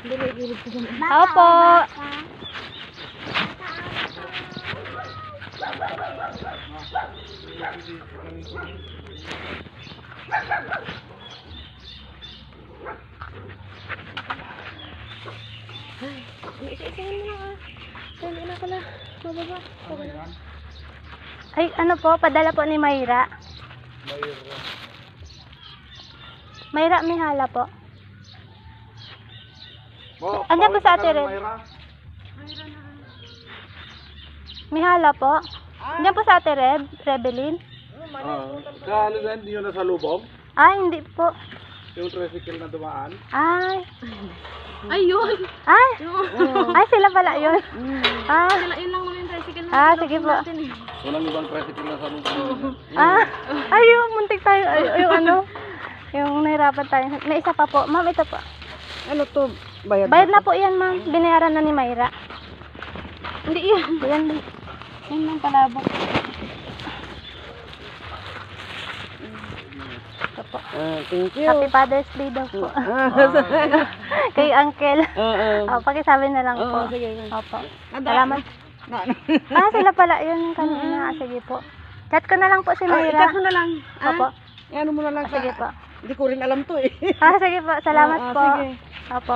Opo. Ay, ano po? Padala po ni Mayra. Mayra, may hala po. Andiyan po sa Ate Red. May hala po. Andiyan po sa Ate Red, Rebelin. Kalilan yun na sa lubong? Ay, hindi po. Yung tricycle na dumaan? Ay. Ayun! Ay! Ay, sila pala yun. Ah. Yun lang muna yung tricycle na Sige po. Walang ibang tricycle na sa lubong. Ay, yung muntik tayo. Ay, yung ano. Yung nahirapan tayo. May isa pa po. Ma'am, ito po. Ano to? Bayad na po yan, ma'am. Binayaran na ni Mayra. Hindi yan. Yan. Yan lang palabok. Ito po. Thank you. Happy Father's Day daw po. Kay Uncle. Pakisabi na lang po. Sige. Opo. Salamat. Sila pala yun kanina. Sige po. Chat ko na lang po si Mayra. Ikat mo na lang. Opo. Ano mo na lang. Sige po. Hindi ko rin alam to eh. Sige po. Salamat po. Sige. Opo.